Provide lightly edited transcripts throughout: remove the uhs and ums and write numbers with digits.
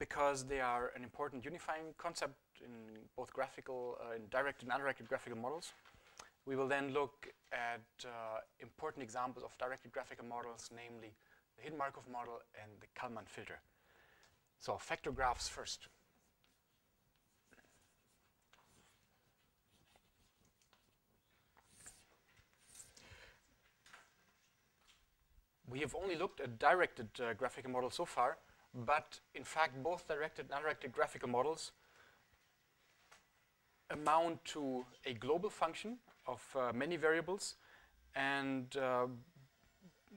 because they are an important unifying concept in both graphical, in directed and undirected graphical models. We will then look at important examples of directed graphical models, namely the hidden Markov model and the Kalman filter. So factor graphs first. We have only looked at directed graphical models so far, but in fact both directed and undirected graphical models amount to a global function of many variables, and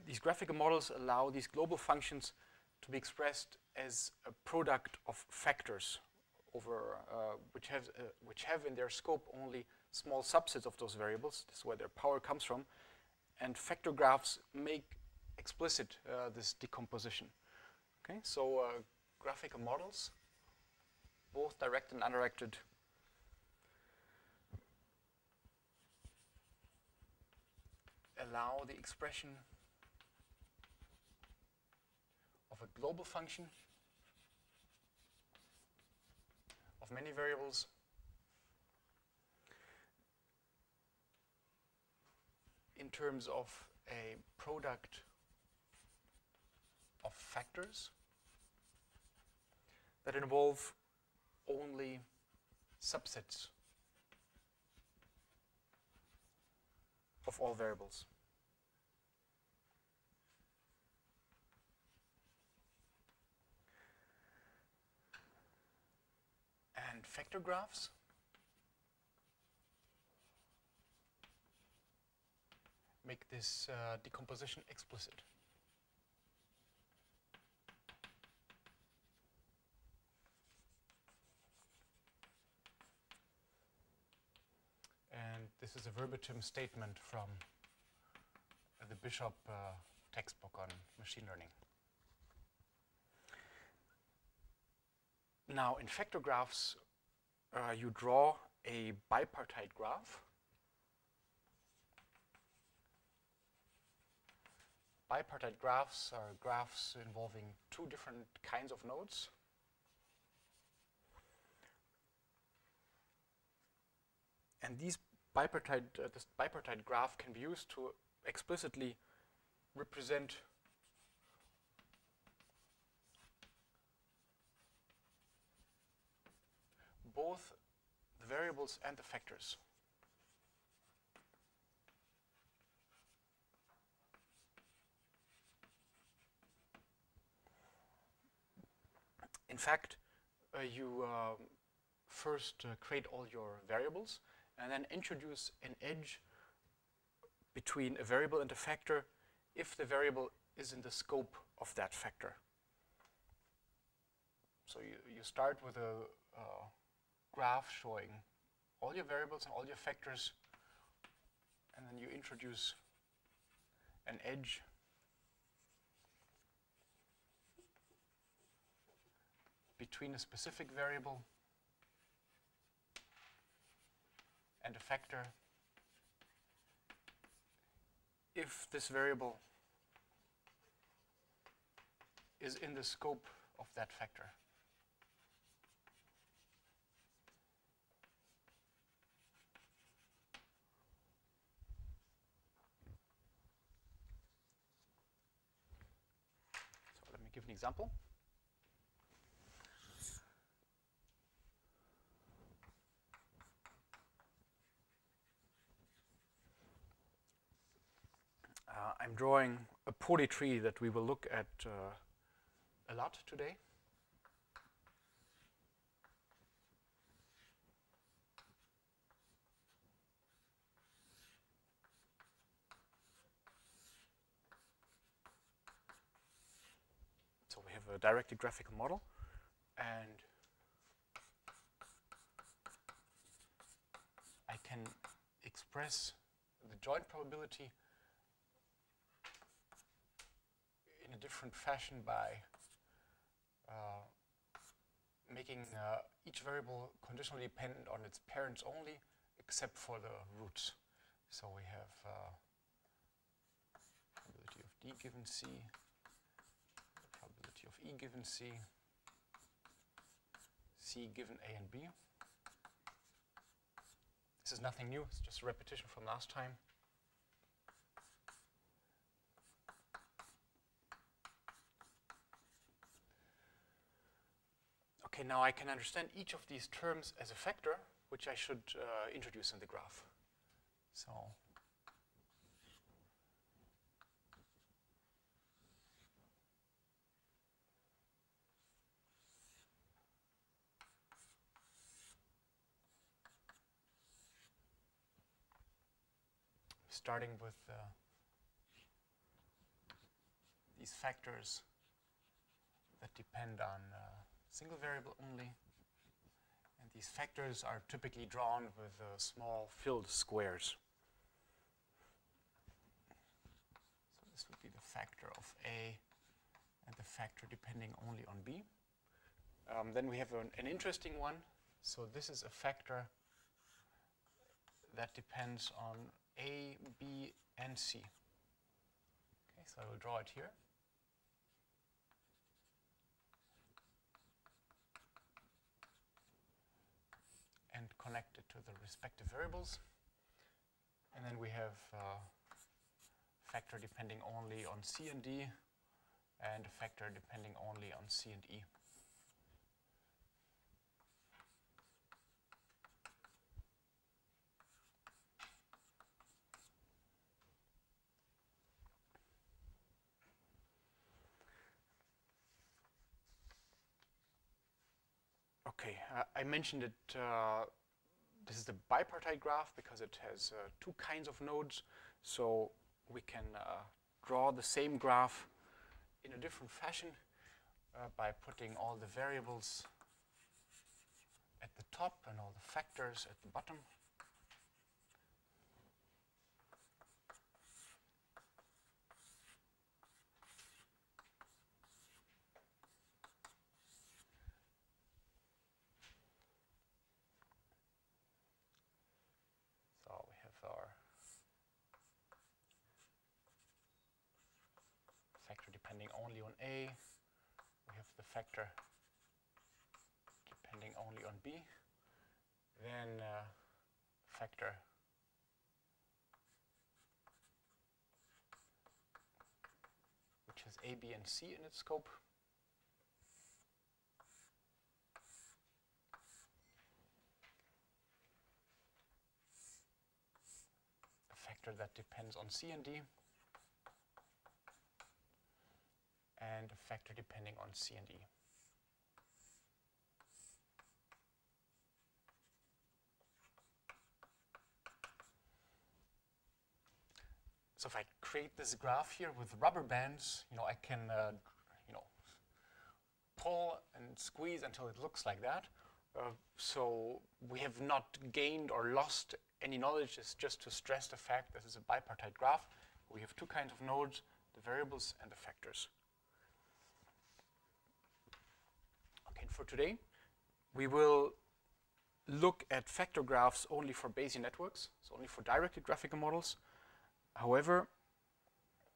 these graphical models allow these global functions to be expressed as a product of factors over which have in their scope only small subsets of those variables. This is where their power comes from, and factor graphs make explicit this decomposition. Okay, so graphical models, both directed and undirected, allow the expression of a global function of many variables in terms of a product of factors that involve only subsets of all variables. And factor graphs make this decomposition explicit. And this is a verbatim statement from the Bishop textbook on machine learning. Now, in factor graphs, you draw a bipartite graph. Bipartite graphs are graphs involving two different kinds of nodes. And this bipartite graph can be used to explicitly represent both the variables and the factors. In fact, you first create all your variables and then introduce an edge between a variable and a factor if the variable is in the scope of that factor. So you start with a graph showing all your variables and all your factors, and then you introduce an edge between a specific variable and a factor if this variable is in the scope of that factor. So let me give an example. I'm drawing a polytree that we will look at a lot today. So we have a directed graphical model, and I can express the joint probability in a different fashion by making each variable conditionally dependent on its parents only, except for the roots. So we have probability of D given C, the probability of E given C, C given A and B. This is nothing new, it's just a repetition from last time. Okay, now I can understand each of these terms as a factor, which I should introduce in the graph. So starting with these factors that depend on single variable only. And these factors are typically drawn with small filled squares. So this would be the factor of A and the factor depending only on B. Then we have an interesting one. So this is a factor that depends on A, B, and C. Okay, so I will draw it here. And connect it to the respective variables. And then we have factor depending only on C and D, and a factor depending only on C and E. Okay, I mentioned it, this is the bipartite graph because it has two kinds of nodes. So we can draw the same graph in a different fashion by putting all the variables at the top and all the factors at the bottom. Depending only on A, we have the factor depending only on B, then factor which has A, B, and C in its scope. A factor that depends on C and D. And a factor depending on C and E. So if I create this graph here with rubber bands, I can pull and squeeze until it looks like that. So we have not gained or lost any knowledge. It's just to stress the fact this is a bipartite graph. We have two kinds of nodes, the variables and the factors. For today, we will look at factor graphs only for Bayesian networks, so only for directed graphical models. However,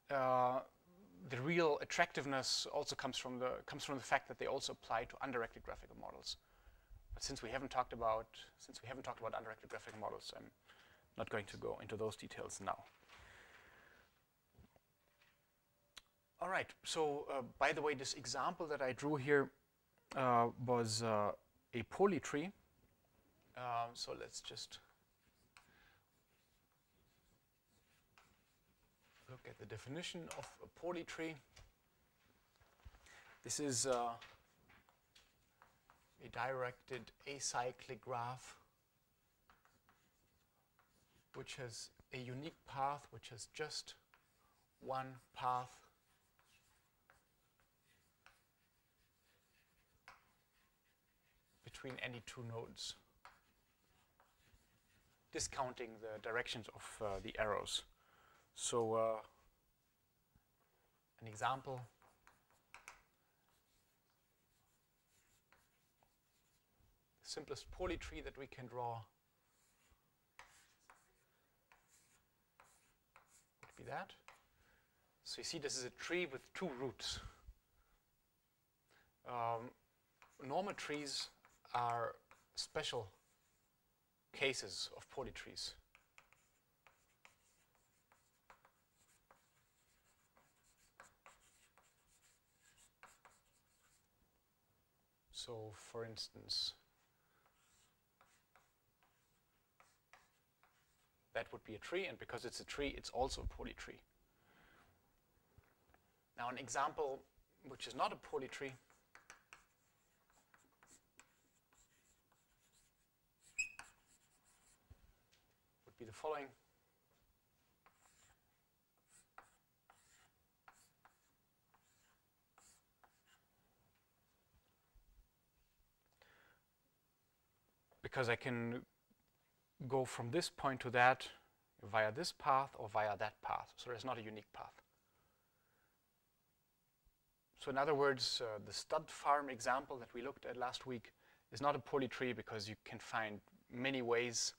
the real attractiveness also comes from the fact that they also apply to undirected graphical models. But since we haven't talked about undirected graphical models, I'm not going to go into those details now. All right. So, by the way, this example that I drew here was a polytree. So let's just look at the definition of a polytree. This is a directed acyclic graph which has a unique path, which has just one path between any two nodes, discounting the directions of the arrows. So an example, the simplest polytree that we can draw would be that. So you see this is a tree with two roots. Normal trees are special cases of polytrees. So, for instance, that would be a tree, and because it's a tree, it's also a polytree. Now, an example which is not a polytree would be the following. Because I can go from this point to that via this path or via that path. So there's not a unique path. So in other words, the stud farm example that we looked at last week is not a polytree because you can find many ways,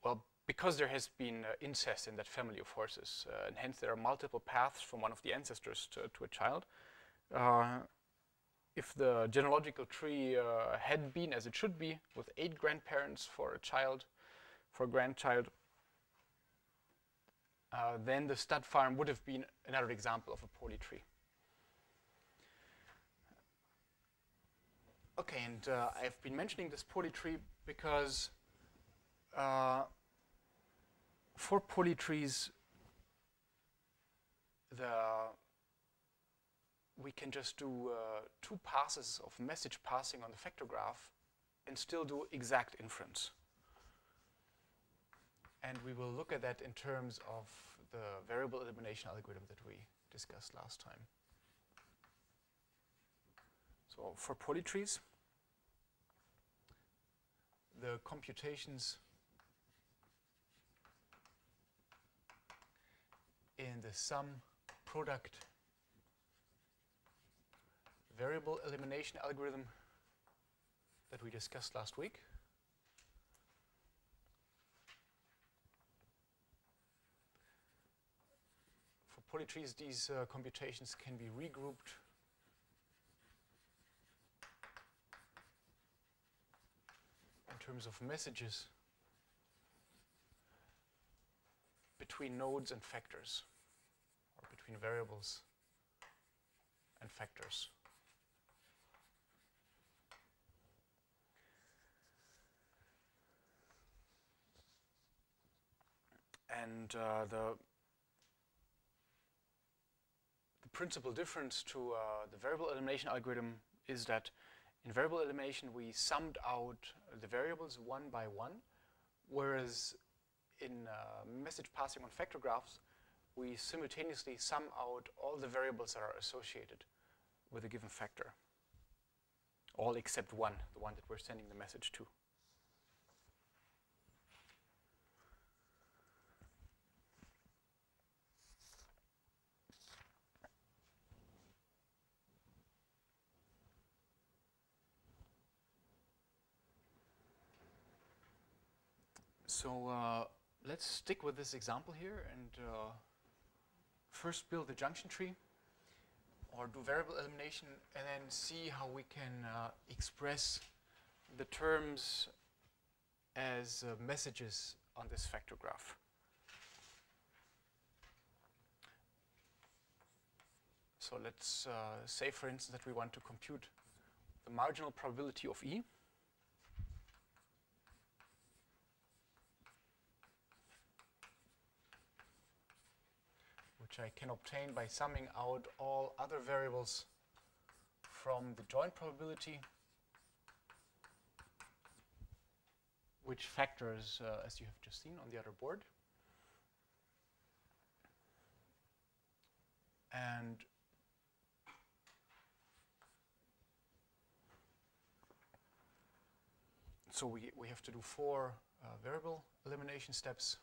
well, because there has been incest in that family of horses, and hence there are multiple paths from one of the ancestors to a child. If the genealogical tree had been as it should be, with 8 grandparents for a child, for a grandchild, then the stud farm would have been another example of a polytree. Okay, and I've been mentioning this polytree because for polytrees, we can just do 2 passes of message passing on the vector graph and still do exact inference. And we will look at that in terms of the variable elimination algorithm that we discussed last time. So for polytrees, the computations in the sum product variable elimination algorithm that we discussed last week for polytrees, these computations can be regrouped in terms of messages between nodes and factors, or between variables and factors. And the principal difference to the variable elimination algorithm is that in variable elimination we summed out the variables one by one, whereas in message passing on vector graphs we simultaneously sum out all the variables that are associated with a given factor, all except one, the one that we're sending the message to. So let's stick with this example here and first build the junction tree or do variable elimination and then see how we can express the terms as messages on this vector graph. So let's say, for instance, that we want to compute the marginal probability of E. Which I can obtain by summing out all other variables from the joint probability, which factors, as you have just seen on the other board. And so we have to do 4 variable elimination steps.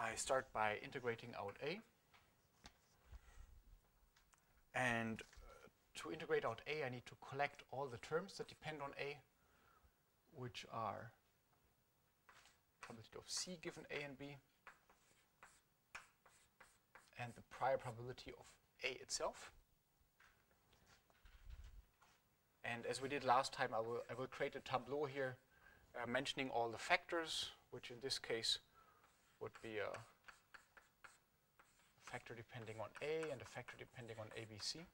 I start by integrating out A, and to integrate out A, I need to collect all the terms that depend on A, which are probability of C given A and B, and the prior probability of A itself. And as we did last time, I will create a tableau here mentioning all the factors, which in this case would be a factor depending on A and a factor depending on ABC.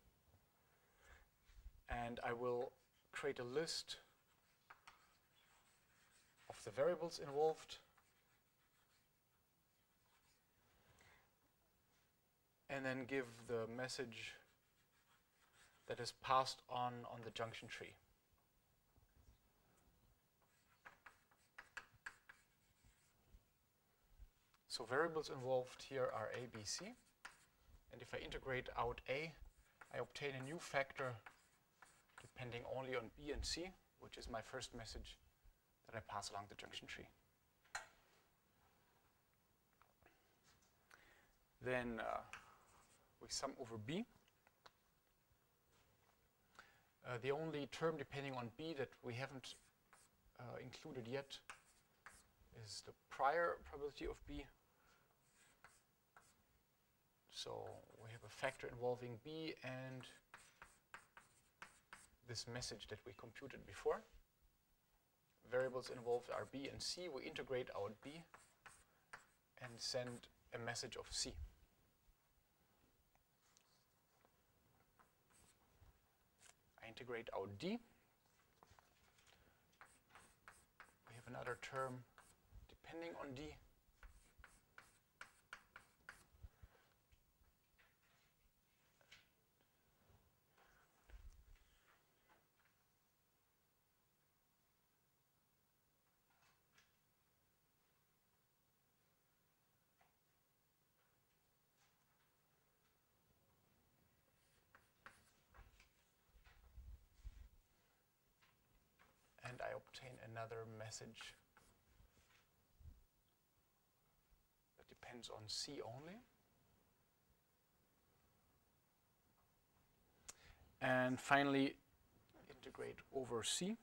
And I will create a list of the variables involved. And then give the message that is passed on the junction tree. So variables involved here are A, B, C. And if I integrate out A, I obtain a new factor depending only on B and C, which is my first message that I pass along the junction tree. Then we sum over B. The only term depending on B that we haven't included yet is the prior probability of B. So we have a factor involving B and this message that we computed before. Variables involved are B and C. We integrate out B and send a message of C. I integrate out D. We have another term depending on D. And I obtain another message that depends on C only. And finally, integrate over C.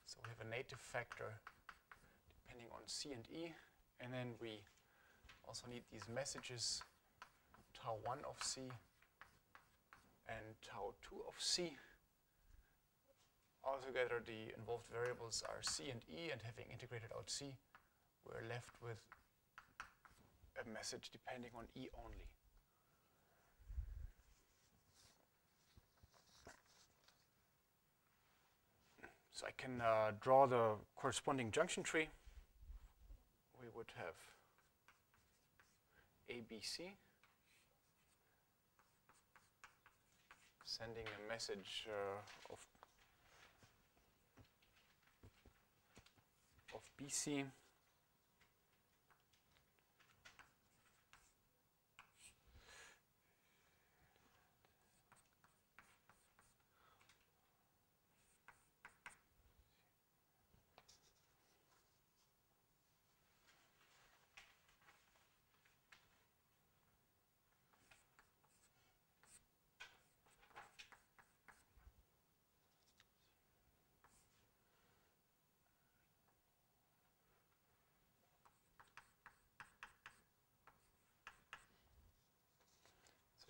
So we have a native factor depending on C and E. And then we also need these messages tau 1 of C and tau 2 of C. Altogether, the involved variables are C and E, and having integrated out C, we're left with a message depending on E only. So I can draw the corresponding junction tree. We would have ABC. Sending a message of BC.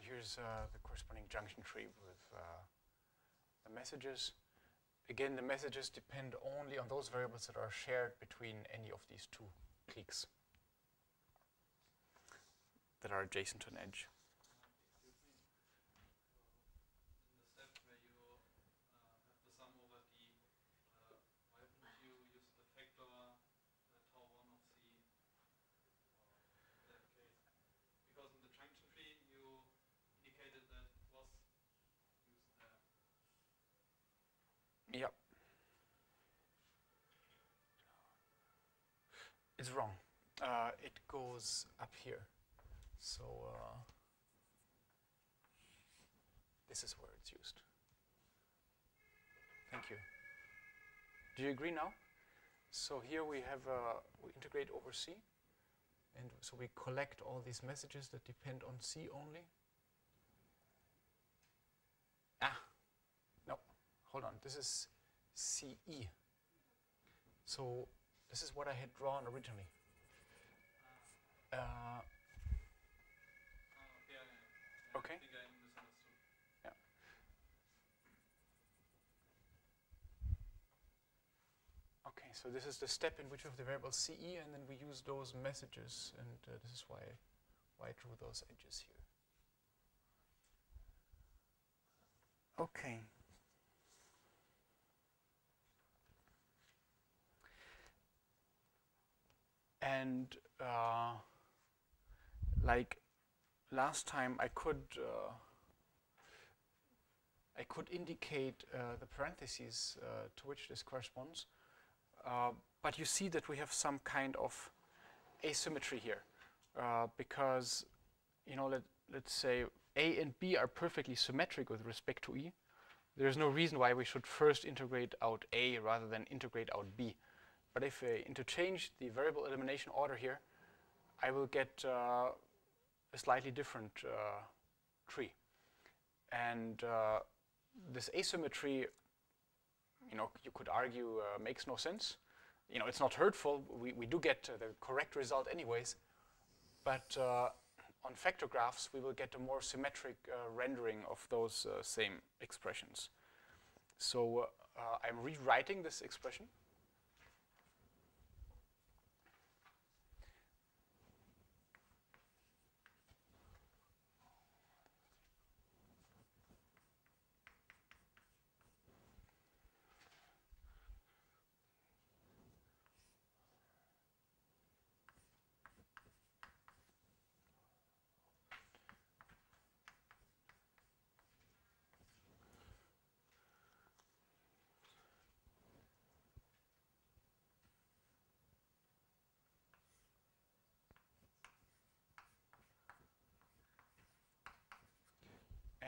Here's the corresponding junction tree with the messages. Again, the messages depend only on those variables that are shared between any of these two cliques that are adjacent to an edge. Yep. It's wrong. It goes up here. So this is where it's used. Thank you. Do you agree now? So here we have we integrate over C, And so we collect all these messages that depend on C only. No, hold on, this is CE. So this is what I had drawn originally. Okay. Yeah. Okay, so this is the step in which we have the variable CE, and then we use those messages, and this is why I drew those edges here. Okay. And like last time, I could indicate the parentheses to which this corresponds, but you see that we have some kind of asymmetry here, because let's say A and B are perfectly symmetric with respect to E. There's no reason why we should first integrate out A rather than integrate out B. But if I interchange the variable elimination order here, I will get a slightly different tree. And this asymmetry, you could argue makes no sense. It's not hurtful. We do get the correct result anyways. But on factor graphs, we will get a more symmetric rendering of those same expressions. So I'm rewriting this expression.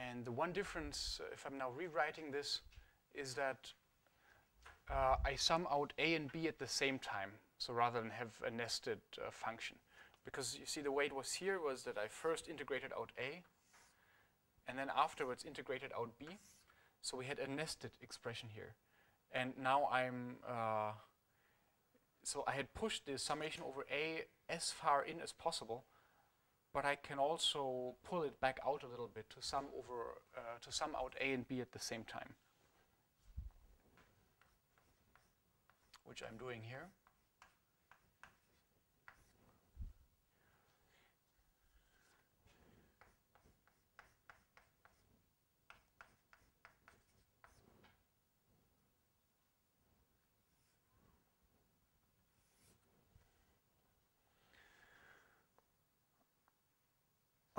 And the one difference, if I'm now rewriting this, is that I sum out A and B at the same time, so rather than have a nested function. Because you see the way it was here was that I first integrated out A, and then afterwards integrated out B. So we had a nested expression here. And now so I had pushed the summation over A as far in as possible, but I can also pull it back out a little bit to sum out A and B at the same time, which I'm doing here.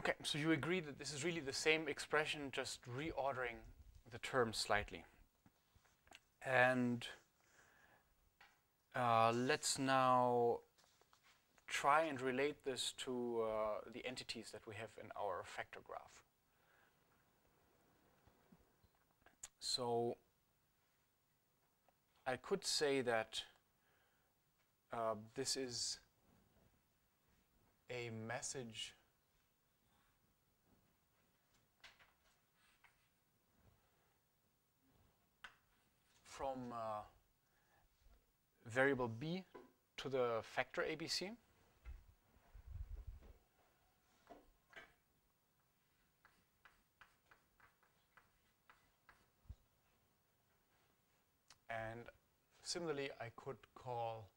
Okay, so you agree that this is really the same expression, just reordering the terms slightly. And let's now try and relate this to the entities that we have in our factor graph. So I could say that this is a message from variable B to the factor ABC. And similarly, I could call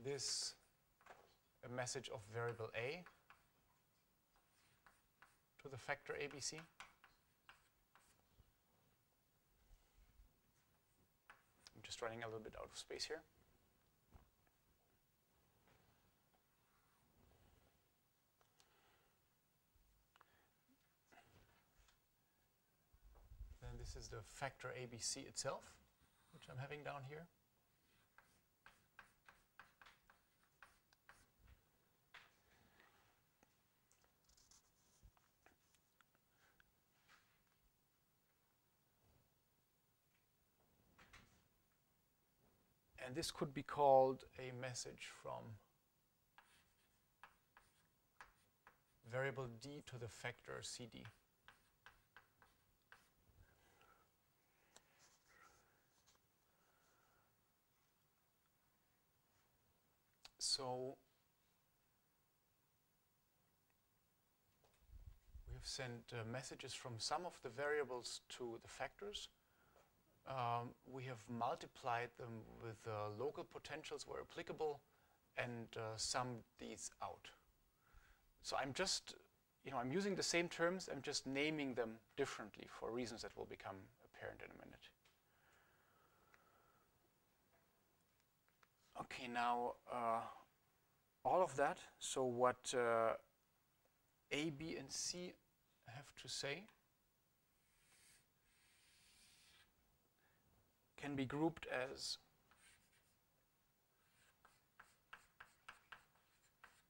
this a message of variable A to the factor ABC. I'm just running a little bit out of space here. Then this is the factor ABC itself, which I'm having down here. And this could be called a message from variable d to the factor cd. So we have sent messages from some of the variables to the factors. We have multiplied them with local potentials where applicable and summed these out. So I'm just, I'm using the same terms, I'm just naming them differently for reasons that will become apparent in a minute. Okay, now all of that, so what A, B, and C have to say can be grouped as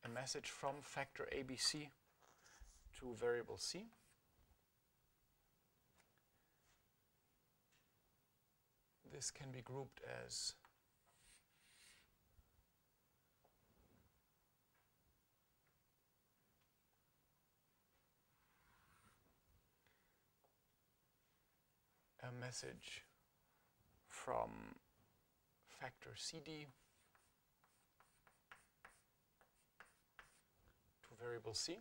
a message from factor ABC to variable C. This can be grouped as a message from factor CD to variable C.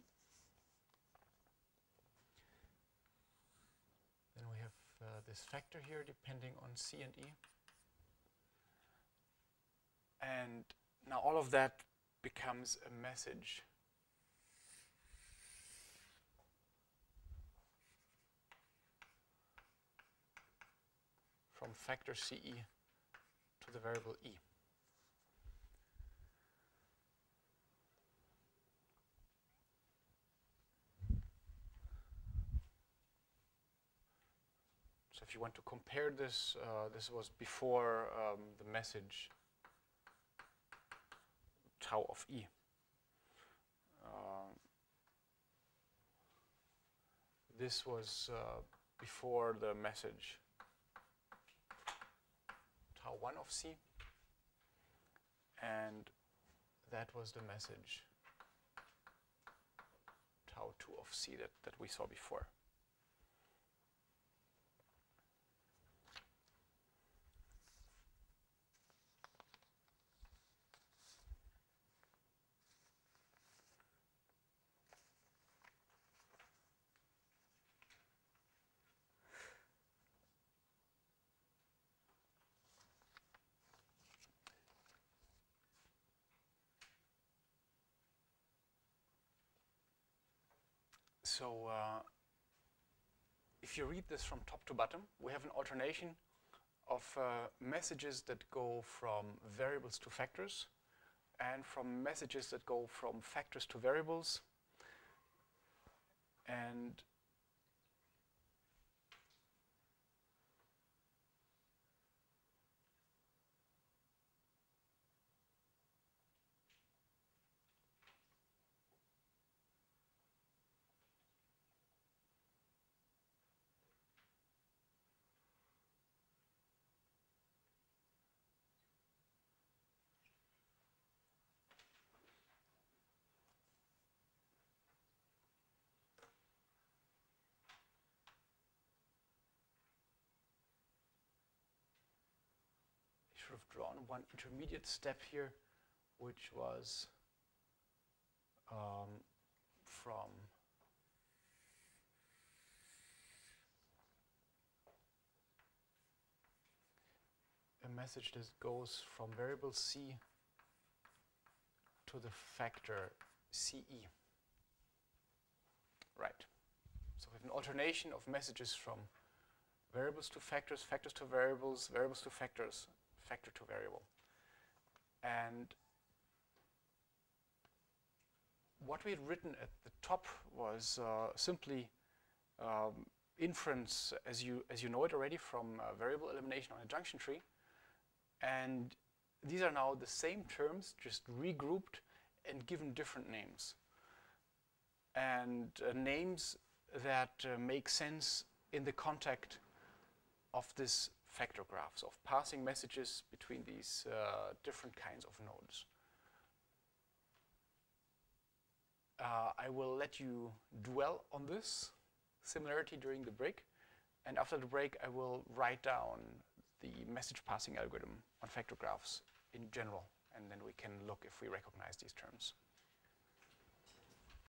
Then we have this factor here depending on C and E. And now all of that becomes a message from factor CE to the variable E. So if you want to compare this, this was before the message tau of E. This was before the message tau 1 of C, and that was the message tau 2 of C that we saw before. So if you read this from top to bottom, we have an alternation of messages that go from variables to factors and from messages that go from factors to variables. And should have drawn one intermediate step here, which was from a message that goes from variable C to the factor CE. Right. So we have an alternation of messages from variables to factors, factors to variables, variables to factors, factor to variable. And what we had written at the top was simply inference as you know it already from variable elimination on a junction tree. And these are now the same terms, just regrouped and given different names. And names that make sense in the context of this factor graphs, of passing messages between these different kinds of nodes. I will let you dwell on this similarity during the break. And after the break, I will write down the message passing algorithm on factor graphs in general. And then we can look if we recognize these terms.